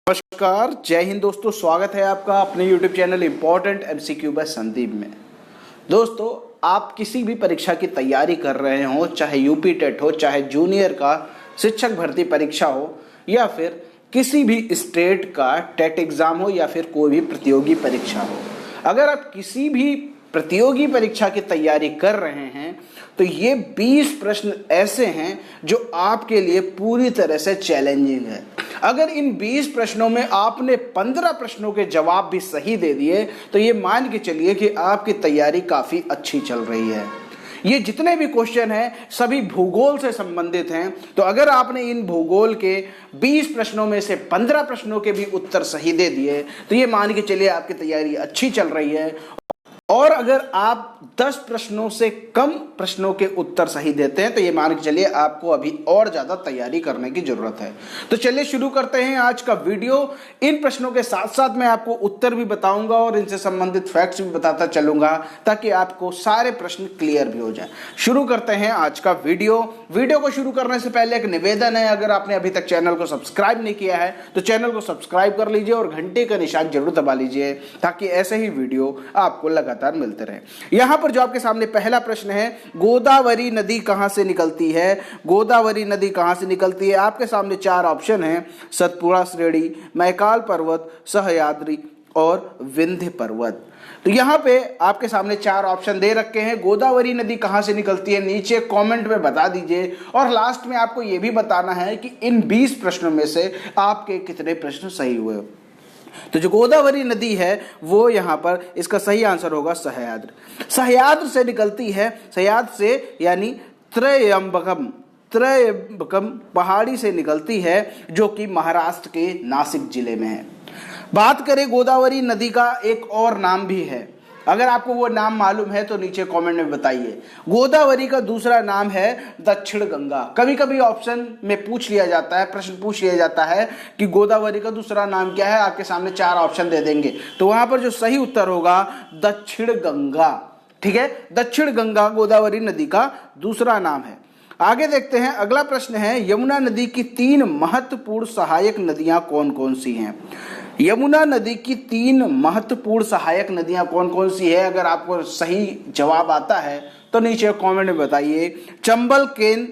नमस्कार, जय हिंद दोस्तों। स्वागत है आपका अपने YouTube channel important MCQ by Sandeep में। दोस्तों, आप किसी भी परीक्षा की तैयारी कर रहे हो, चाहे यूपी टेट हो, चाहे जूनियर का शिक्षक भर्ती परीक्षा हो, या फिर किसी भी स्टेट का टेट एग्जाम हो, या फिर कोई भी प्रतियोगी परीक्षा हो, अगर आप किसी भी प्रतियोगी परीक्षा की तैयारी कर रहे हैं तो ये 20 प्रश्न ऐसे हैं जो आपके लिए पूरी तरह से चैलेंजिंग है। अगर इन 20 प्रश्नों में आपने 15 प्रश्नों के जवाब भी सही दे दिए तो ये मान के चलिए कि आपकी तैयारी काफ़ी अच्छी चल रही है। ये जितने भी क्वेश्चन हैं सभी भूगोल से संबंधित हैं, तो अगर आपने इन भूगोल के 20 प्रश्नों में से 15 प्रश्नों के भी उत्तर सही दे दिए तो ये मान के चलिए आपकी तैयारी अच्छी चल रही है। और अगर आप 10 प्रश्नों से कम प्रश्नों के उत्तर सही देते हैं तो ये मान के चलिए आपको अभी और ज़्यादा तैयारी करने की ज़रूरत है। तो चलिए शुरू करते हैं आज का वीडियो। इन प्रश्नों के साथ साथ मैं आपको उत्तर भी बताऊंगा और इनसे संबंधित फैक्ट्स भी बताता चलूंगा ताकि आपको सारे प्रश्न क्लियर भी हो जाए। शुरू करते हैं आज का वीडियो को शुरू करने से पहले एक निवेदन है, अगर आपने अभी तक चैनल को सब्सक्राइब नहीं किया है तो चैनल को सब्सक्राइब कर लीजिए और घंटे का निशान जरूर दबा लीजिए ताकि ऐसे ही वीडियो आपको लगातार मिलते रहे। यहां पर जो आपके सामने पहला प्रश्न है, गोदावरी नदी कहां से निकलती है? गोदावरी नदी कहां से निकलती है? आपके सामने 4 ऑप्शन हैं, सतपुड़ा श्रेणी, मैकाल पर्वत, सह्याद्री और विंध्य पर्वत। तो यहां पे आपके सामने 4 ऑप्शन दे रखे हैं। गोदावरी नदी कहां से निकलती है नीचे कमेंट में बता दीजिए, और लास्ट में आपको यह भी बताना है कि इन 20 प्रश्नों में से आपके कितने प्रश्न सही हुए। तो जो गोदावरी नदी है वो यहाँ पर इसका सही आंसर होगा सह्याद्री। सह्याद्री से निकलती है, सह्याद्री से यानी त्रयंबकम पहाड़ी से निकलती है जो कि महाराष्ट्र के नासिक जिले में है। बात करें गोदावरी नदी का एक और नाम भी है, अगर आपको वो नाम मालूम है तो नीचे कमेंट में बताइए। गोदावरी का दूसरा नाम है दक्षिण गंगा। कभी कभी ऑप्शन में पूछ लिया जाता है, प्रश्न पूछ लिया जाता है कि गोदावरी का दूसरा नाम क्या है, आपके सामने 4 ऑप्शन दे देंगे तो वहां पर जो सही उत्तर होगा दक्षिण गंगा। ठीक है, दक्षिण गंगा गोदावरी नदी का दूसरा नाम है। आगे देखते हैं, अगला प्रश्न है, यमुना नदी की 3 महत्वपूर्ण सहायक नदियां कौन कौन सी हैं? यमुना नदी की 3 महत्वपूर्ण सहायक नदियां कौन कौन सी है? अगर आपको सही जवाब आता है तो नीचे कमेंट में बताइए। चंबल केन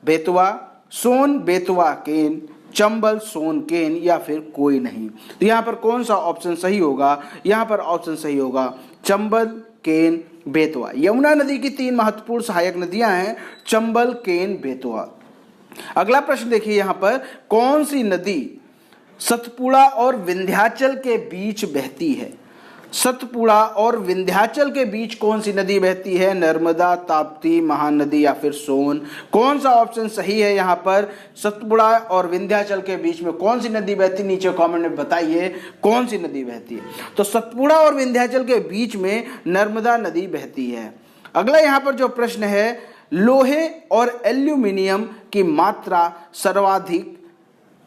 बेतवा, सोन बेतवा केन, चंबल सोन केन, या फिर कोई नहीं। तो यहाँ पर कौन सा ऑप्शन सही होगा? यहाँ पर ऑप्शन सही होगा चंबल केन बेतवा। यमुना नदी की 3 महत्वपूर्ण सहायक नदियां हैं, चंबल केन बेतवा। अगला प्रश्न देखिए, यहाँ पर कौन सी नदी सतपुड़ा और विंध्याचल के बीच बहती है? सतपुड़ा और विंध्याचल के बीच कौन सी नदी बहती है? नर्मदा, ताप्ती, महानदी, या फिर सोन? कौन सा ऑप्शन सही है? यहाँ पर सतपुड़ा और विंध्याचल के बीच में कौन सी नदी बहती है? नीचे कमेंट में बताइए कौन सी नदी बहती है। तो सतपुड़ा और विंध्याचल के बीच में नर्मदा नदी बहती है। अगला यहाँ पर जो प्रश्न है, लोहे और एल्यूमिनियम की मात्रा सर्वाधिक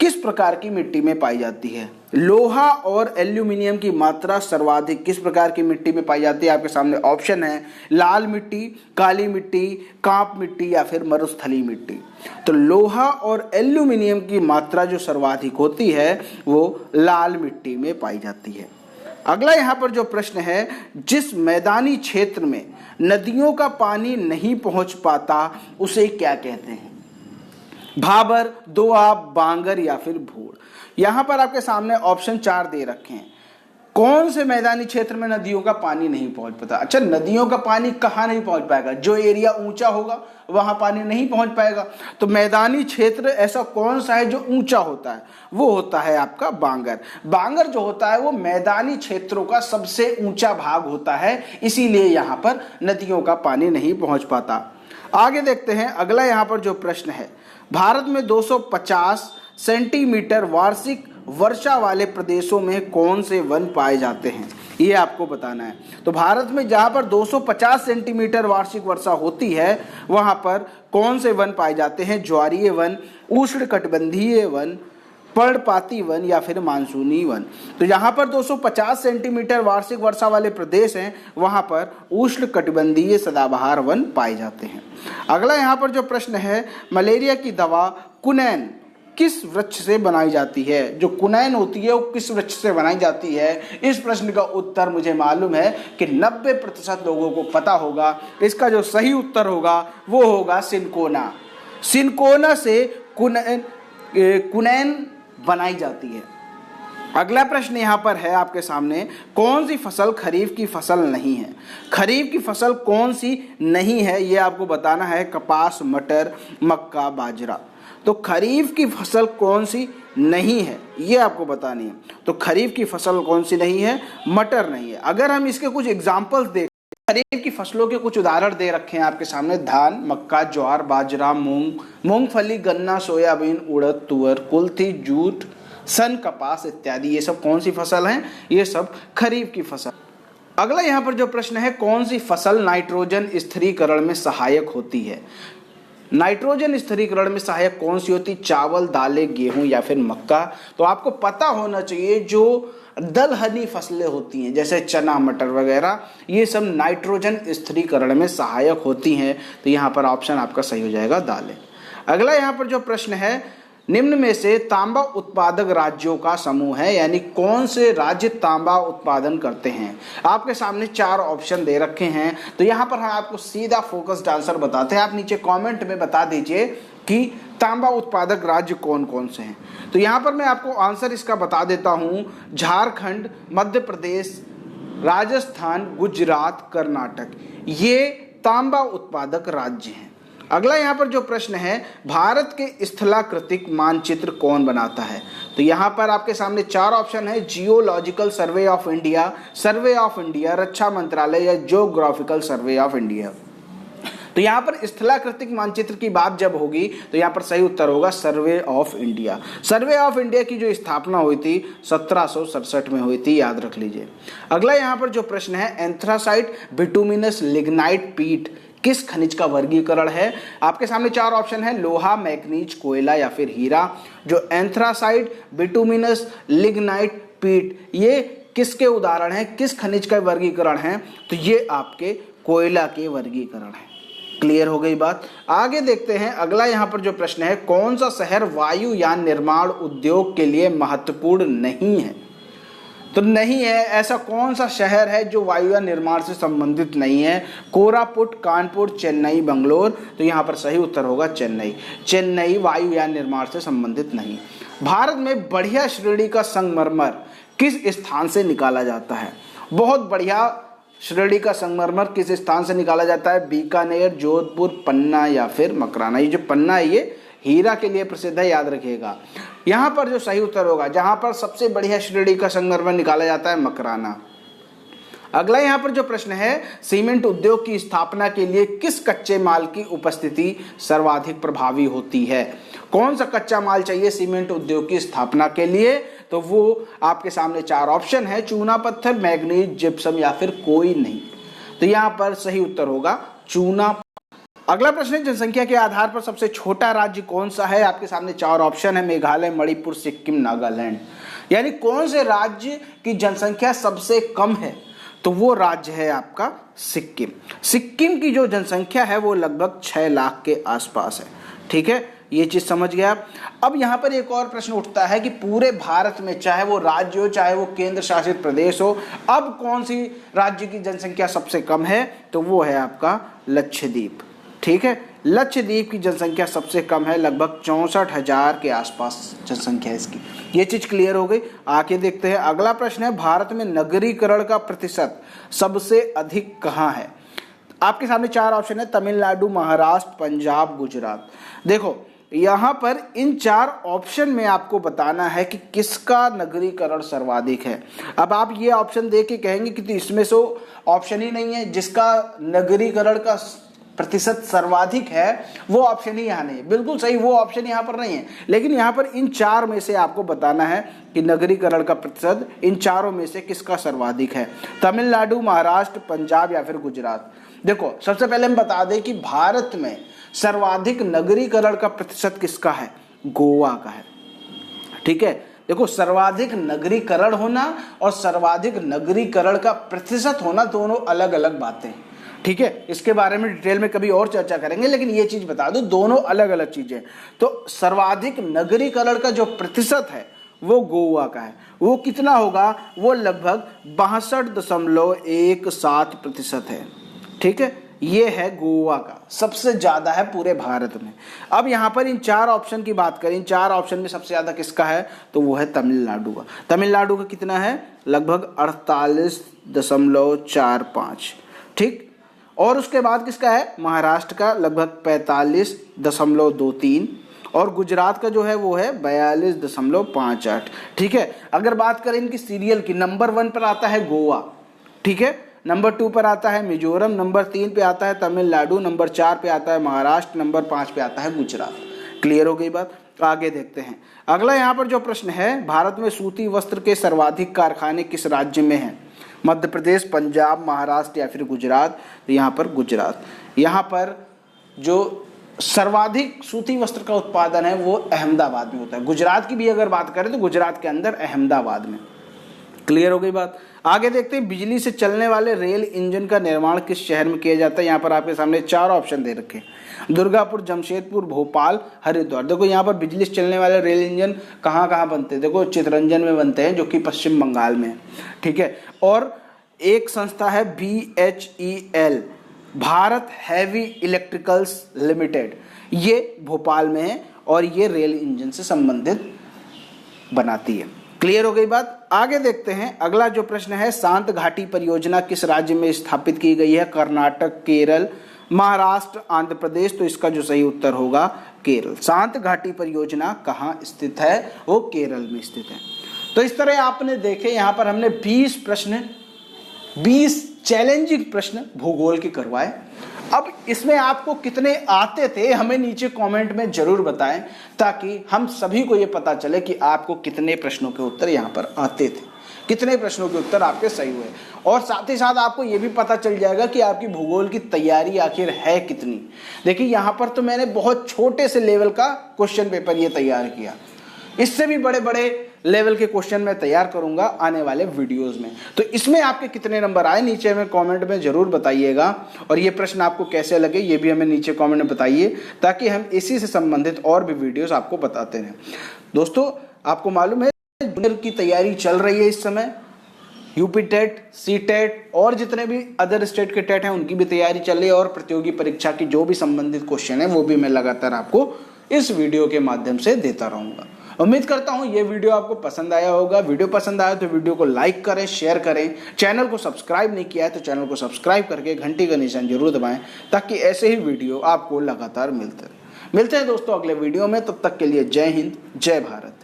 किस प्रकार की मिट्टी में पाई जाती है? लोहा और एल्यूमिनियम की मात्रा सर्वाधिक किस प्रकार की मिट्टी में पाई जाती है? आपके सामने ऑप्शन है, लाल मिट्टी, काली मिट्टी, कांप मिट्टी, या फिर मरुस्थली मिट्टी। तो लोहा और एल्यूमिनियम की मात्रा जो सर्वाधिक होती है वो लाल मिट्टी में पाई जाती है। अगला यहाँ पर जो प्रश्न है, जिस मैदानी क्षेत्र में नदियों का पानी नहीं पहुंच पाता उसे क्या कहते हैं? भाबर, दोआब, बांगर, या फिर भूड़। यहां पर आपके सामने ऑप्शन 4 दे रखे हैं। कौन से मैदानी क्षेत्र में नदियों का पानी नहीं पहुंच पाता? अच्छा, नदियों का पानी कहां नहीं पहुंच पाएगा? जो एरिया ऊंचा होगा वहां पानी नहीं पहुंच पाएगा। तो मैदानी क्षेत्र ऐसा कौन सा है जो ऊंचा होता है? वो होता है आपका बांगर। बांगर जो होता है वो मैदानी क्षेत्रों का सबसे ऊंचा भाग होता है, इसीलिए यहां पर नदियों का पानी नहीं पहुंच पाता। आगे देखते हैं, अगला यहां पर जो प्रश्न है, भारत में 250 सेंटीमीटर वार्षिक वर्षा वाले प्रदेशों में कौन से वन पाए जाते हैं? ये आपको बताना है। तो भारत में जहां पर 250 सेंटीमीटर वार्षिक वर्षा होती है वहां पर कौन से वन पाए जाते हैं? ज्वारीय वन, उष्णकटिबंधीय वन, पर्णपाती वन, या फिर मानसूनी वन। तो यहाँ पर 250 सेंटीमीटर वार्षिक वर्षा वाले प्रदेश हैं, वहाँ पर उष्णकटिबंधीय सदाबहार वन पाए जाते हैं। अगला यहाँ पर जो प्रश्न है, मलेरिया की दवा कुनैन किस वृक्ष से बनाई जाती है? जो कुनैन होती है वो किस वृक्ष से बनाई जाती है? इस प्रश्न का उत्तर मुझे मालूम है कि 90% लोगों को पता होगा। इसका जो सही उत्तर होगा वो होगा सिनकोना। सिनकोना से कुनैन बनाई जाती है। अगला प्रश्न यहाँ पर है आपके सामने, कौन सी फसल खरीफ की फसल नहीं है? खरीफ की फसल कौन सी नहीं है ये आपको बताना है। कपास, मटर, मक्का, बाजरा। तो खरीफ की फसल कौन सी नहीं है ये आपको बतानी है। तो खरीफ की फसल कौन सी नहीं है? मटर नहीं है। अगर हम इसके कुछ एग्जाम्पल्स देखें, खरीफ की फसलों के कुछ उदाहरण दे रखे हैं आपके सामने। धान, मक्का, ज्वार, बाजरा, मूंगफली, गन्ना, सोयाबीन, उड़द, तुअर, कुल्थी, जूट, सन, कपास इत्यादि। ये सब कौन सी फसल हैं? ये सब खरीफ की फसल। अगला यहाँ पर जो प्रश्न है, कौन सी फसल नाइट्रोजन स्थिरीकरण में सहायक होती है? नाइट्रोजन स्थिरीकरण में सहायक कौन सी होती? चावल, दालें, गेहूं या फिर मक्का? तो आपको पता होना चाहिए जो दलहनी फसलें होती हैं जैसे चना, मटर वगैरह, ये सब नाइट्रोजन स्थिरीकरण में सहायक होती हैं। तो यहाँ पर ऑप्शन आपका सही हो जाएगा दालें। अगला यहाँ पर जो प्रश्न है, निम्न में से तांबा उत्पादक राज्यों का समूह है, यानी कौन से राज्य तांबा उत्पादन करते हैं? आपके सामने 4 ऑप्शन दे रखे हैं। तो यहाँ पर हम आपको सीधा फोकस्ड आंसर बताते हैं। आप नीचे कमेंट में बता दीजिए कि तांबा उत्पादक राज्य कौन कौन से हैं। तो यहाँ पर मैं आपको आंसर इसका बता देता हूँ। झारखंड, मध्य प्रदेश, राजस्थान, गुजरात, कर्नाटक, ये तांबा उत्पादक राज्य हैं। अगला यहाँ पर जो प्रश्न है, भारत के स्थलाकृतिक मानचित्र कौन बनाता है? तो यहाँ पर आपके सामने 4 ऑप्शन है। Geological survey of India, survey of India, रक्षा मंत्रालय या जियोग्राफिकल सर्वे ऑफ इंडिया। तो यहाँ पर स्थलाकृतिक मानचित्र की बात जब होगी तो यहाँ पर सही उत्तर होगा सर्वे of India. Survey of India की जो स्थापना हुई थी 1767 में हुई थी, याद रख लीजिए। अगला यहाँ पर जो प्रश्न है, एंथ्रासाइट बिटुमिनस लिग्नाइट पीट किस खनिज का वर्गीकरण है? आपके सामने 4 ऑप्शन है। लोहा, मैग्नीज, कोयला या फिर हीरा। जो एंथ्रासाइट बिटुमिनस लिग्नाइट पीट, ये किसके उदाहरण है, किस खनिज का वर्गीकरण है? तो ये आपके कोयला के वर्गीकरण है। क्लियर हो गई बात। आगे देखते हैं। अगला यहाँ पर जो प्रश्न है, कौन सा शहर वायुयान निर्माण उद्योग के लिए महत्वपूर्ण नहीं है? तो नहीं है, ऐसा कौन सा शहर है जो वायुयान निर्माण से संबंधित नहीं है? कोरापुट, कानपुर, चेन्नई, बंगलोर। तो यहाँ पर सही उत्तर होगा चेन्नई। चेन्नई वायुयान निर्माण से संबंधित नहीं। भारत में बढ़िया श्रेणी का संगमरमर किस स्थान से निकाला जाता है? बहुत बढ़िया श्रेणी का संगमरमर किस स्थान से निकाला जाता है? बीकानेर, जोधपुर, पन्ना या फिर मकराना। ये जो पन्ना है ये हीरा के लिए प्रसिद्ध है, याद रखिएगा। यहाँ पर जो सही उत्तर होगा, जहाँ पर सबसे बढ़िया श्रेणी का संगमरमर निकाला जाता है, मकराना। अगला यहाँ पर जो प्रश्न है, सीमेंट उद्योग की स्थापना के लिए किस कच्चे माल की उपस्थिति सर्वाधिक प्रभावी होती है? कौन सा कच्चा माल चाहिए सीमेंट उद्योग की स्थापना के लिए? तो वो आपके सामने 4 ऑप्शन है। चूना पत्थर, मैग्नीज, जिप्सम या फिर कोई नहीं। तो यहाँ पर सही उत्तर होगा चूना। अगला प्रश्न है, जनसंख्या के आधार पर सबसे छोटा राज्य कौन सा है? आपके सामने 4 ऑप्शन है। मेघालय, मणिपुर, सिक्किम, नागालैंड। यानी कौन से राज्य की जनसंख्या सबसे कम है? तो वो राज्य है आपका सिक्किम। सिक्किम की जो जनसंख्या है वो लगभग 6 लाख के आसपास है। ठीक है, ये चीज समझ गया। अब यहाँ पर एक और प्रश्न उठता है कि पूरे भारत में, चाहे वो राज्य हो चाहे वो केंद्र शासित प्रदेश हो, अब कौन सी राज्य की जनसंख्या सबसे कम है? तो वो है आपका लक्षद्वीप। ठीक है, लक्षद्वीप की जनसंख्या सबसे कम है, लगभग 64,000 के आसपास जनसंख्या इसकी। ये चीज क्लियर हो गई। आगे देखते हैं। अगला प्रश्न है, भारत में नगरीकरण का प्रतिशत सबसे अधिक कहाँ है? आपके सामने 4 ऑप्शन है। तमिलनाडु, महाराष्ट्र, पंजाब, गुजरात। देखो यहाँ पर इन 4 ऑप्शन में आपको बताना है कि किसका नगरीकरण सर्वाधिक है। अब आप ये ऑप्शन देख के कहेंगे कि तो इसमें से ऑप्शन ही नहीं है जिसका नगरीकरण का प्रतिशत सर्वाधिक है, वो ऑप्शन ही यहाँ नहीं है। बिल्कुल सही, वो ऑप्शन यहाँ पर नहीं है। लेकिन यहाँ पर इन 4 में से आपको बताना है कि नगरीकरण का प्रतिशत इन 4 में से किसका सर्वाधिक है। तमिलनाडु, महाराष्ट्र, पंजाब या फिर गुजरात। देखो सबसे पहले हम बता दें कि भारत में सर्वाधिक नगरीकरण का प्रतिशत किसका है? गोवा का है। ठीक है, देखो सर्वाधिक नगरीकरण होना और सर्वाधिक नगरीकरण का प्रतिशत होना दोनों अलग अलग बातें हैं। ठीक है, इसके बारे में डिटेल में कभी और चर्चा करेंगे, लेकिन ये चीज बता दूं दोनों अलग अलग चीजें। तो सर्वाधिक नगरीकरण का जो प्रतिशत है वो गोवा का है। वो कितना होगा? वो लगभग 62.17% है। ठीक है, ये है गोवा का, सबसे ज्यादा है पूरे भारत में। अब यहाँ पर इन 4 ऑप्शन की बात करें, इन 4 ऑप्शन में सबसे ज्यादा किसका है? तो वो है तमिलनाडु का। तमिलनाडु का कितना है? लगभग 48.45। ठीक, और उसके बाद किसका है? महाराष्ट्र का लगभग 45.23, और गुजरात का जो है वो है 42.58। ठीक है, अगर बात करें इनकी सीरियल की, नंबर 1 पर आता है गोवा, ठीक है, नंबर 2 पर आता है मिजोरम, नंबर 3 पे आता है तमिलनाडु, नंबर 4 पे आता है महाराष्ट्र, नंबर 5 पे आता है गुजरात। क्लियर हो गई बात? आगे देखते हैं। अगला यहाँ पर जो प्रश्न है, भारत में सूती वस्त्र के सर्वाधिक कारखाने किस राज्य में हैं? मध्य प्रदेश, पंजाब, महाराष्ट्र या फिर गुजरात? तो यहाँ पर गुजरात। यहाँ पर जो सर्वाधिक सूती वस्त्र का उत्पादन है वो अहमदाबाद में होता है। गुजरात की भी अगर बात करें तो गुजरात के अंदर अहमदाबाद में। क्लियर हो गई बात? आगे देखते हैं, बिजली से चलने वाले रेल इंजन का निर्माण किस शहर में किया जाता है? यहाँ पर आपके सामने 4 ऑप्शन दे रखे हैं, दुर्गापुर, जमशेदपुर, भोपाल, हरिद्वार। देखो यहाँ पर बिजली से चलने वाले रेल इंजन कहाँ कहाँ बनते हैं? देखो चितरंजन में बनते हैं, जो कि पश्चिम बंगाल में है। ठीक है, और एक संस्था है BHEL, Bharat heavy electricals limited, ये भोपाल में है और ये रेल इंजन से संबंधित बनाती है। क्लियर हो गई बात? आगे देखते हैं। अगला जो प्रश्न है, शांत घाटी परियोजना किस राज्य में स्थापित की गई है? कर्नाटक, केरल, महाराष्ट्र, आंध्र प्रदेश? तो इसका जो सही उत्तर होगा केरल। शांत घाटी परियोजना कहाँ स्थित है? वो केरल में स्थित है। तो इस तरह आपने देखे, यहाँ पर हमने 20 प्रश्न, 20 चैलेंजिंग प्रश्न भूगोल के करवाए। अब इसमें आपको कितने आते थे हमें नीचे कमेंट में जरूर बताएं, ताकि हम सभी को ये पता चले कि आपको कितने प्रश्नों के उत्तर यहाँ पर आते थे, कितने प्रश्नों के उत्तर आपके सही हुए, और साथ ही साथ आपको ये भी पता चल जाएगा कि आपकी भूगोल की तैयारी आखिर है कितनी। देखिए यहाँ पर तो मैंने बहुत छोटे से लेवल का क्वेश्चन पेपर ये तैयार किया, इससे भी बड़े बड़े लेवल के क्वेश्चन मैं तैयार करूंगा आने वाले वीडियोस में। तो इसमें आपके कितने नंबर आए नीचे में कमेंट में जरूर बताइएगा, और ये प्रश्न आपको कैसे लगे ये भी हमें नीचे कमेंट में बताइए, ताकि हम इसी से संबंधित और भी वीडियोस आपको बताते रहें। दोस्तों, आपको मालूम है जूनियर की तैयारी चल रही है इस समय, यूपी टेट, सी टेट और जितने भी अदर स्टेट के टेट हैं उनकी भी तैयारी चल रही है, और प्रतियोगी परीक्षा की जो भी संबंधित क्वेश्चन है वो भी मैं लगातार आपको इस वीडियो के माध्यम से देता रहूंगा। उम्मीद करता हूं ये वीडियो आपको पसंद आया होगा। वीडियो पसंद आया तो वीडियो को लाइक करें, शेयर करें। चैनल को सब्सक्राइब नहीं किया है तो चैनल को सब्सक्राइब करके घंटी का निशान जरूर दबाएं, ताकि ऐसे ही वीडियो आपको लगातार मिलते हैं दोस्तों अगले वीडियो में। तब तक के लिए जय हिंद, जय भारत।